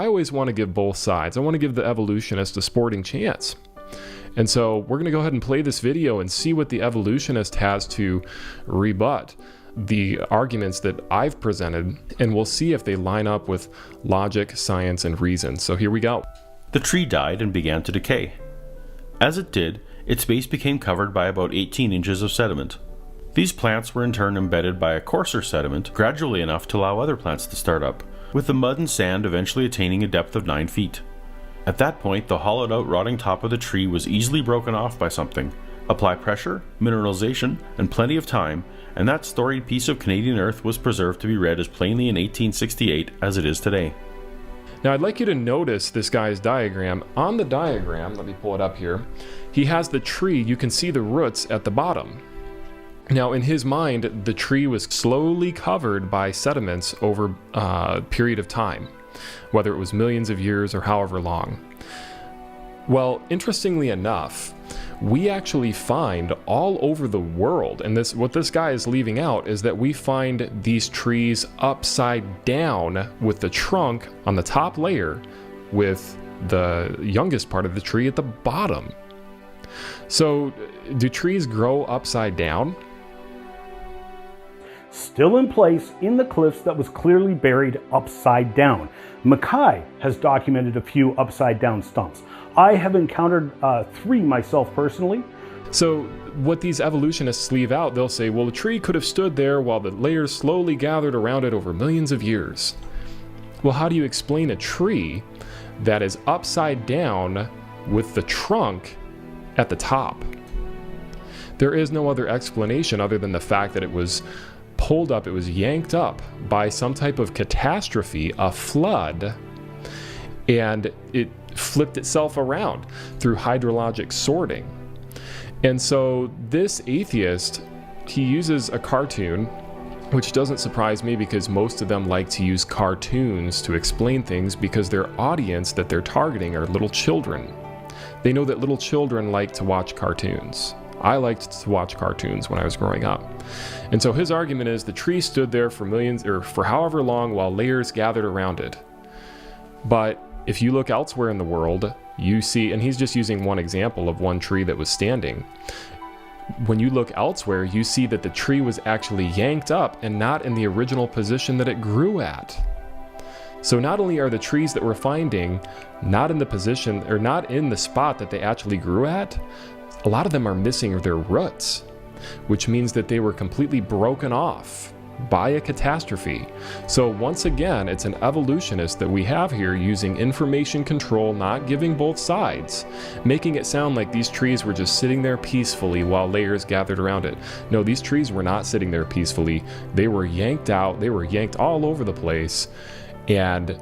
I always want to give both sides. I want to give the evolutionist a sporting chance. And so we're going to go ahead and play this video and see what the evolutionist has to rebut the arguments that I've presented, and we'll see if they line up with logic, science, and reason. So here we go. The tree died and began to decay. As it did, its base became covered by about 18 inches of sediment. These plants were in turn embedded by a coarser sediment, gradually enough to allow other plants to start up, with the mud and sand eventually attaining a depth of 9 feet. At that point, the hollowed out rotting top of the tree was easily broken off by something. Apply pressure, mineralization, and plenty of time, and that storied piece of Canadian earth was preserved to be read as plainly in 1868 as it is today. Now I'd like you to notice this guy's diagram. On the diagram, let me pull it up here, he has the tree. You can see the roots at the bottom. Now in his mind, the tree was slowly covered by sediments over a period of time, whether it was millions of years or however long. Well, interestingly enough, we actually find all over the world, and what this guy is leaving out is that we find these trees upside down with the trunk on the top layer with the youngest part of the tree at the bottom. So do trees grow upside down? Still in place in the cliffs that was clearly buried upside down. Mackay has documented a few upside down stumps. I have encountered 3 myself personally. So what these evolutionists leave out, they'll say, well, the tree could have stood there while the layers slowly gathered around it over millions of years. Well, how do you explain a tree that is upside down with the trunk at the top? There is no other explanation other than the fact that it was pulled up, it was yanked up by some type of catastrophe, a flood, and it flipped itself around through hydrologic sorting. And so this atheist, he uses a cartoon, which doesn't surprise me because most of them like to use cartoons to explain things because their audience that they're targeting are little children. They know that little children like to watch cartoons. I liked to watch cartoons when I was growing up. And so his argument is the tree stood there for millions or for however long while layers gathered around it. But if you look elsewhere in the world, you see, and he's just using one example of one tree that was standing. When you look elsewhere, you see that the tree was actually yanked up and not in the original position that it grew at. So not only are the trees that we're finding not in the position or not in the spot that they actually grew at, a lot of them are missing their roots, which means that they were completely broken off by a catastrophe. So once again, it's an evolutionist that we have here using information control, not giving both sides, making it sound like these trees were just sitting there peacefully while layers gathered around it. No, these trees were not sitting there peacefully. They were yanked out, they were yanked all over the place, and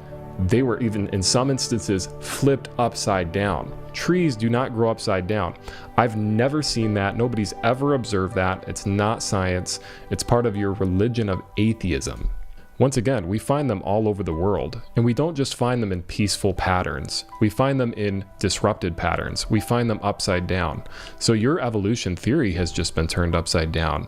they were even, in some instances, flipped upside down. Trees do not grow upside down. I've never seen that. Nobody's ever observed that. It's not science. It's part of your religion of atheism. Once again, we find them all over the world, and we don't just find them in peaceful patterns. We find them in disrupted patterns. We find them upside down. So your evolution theory has just been turned upside down.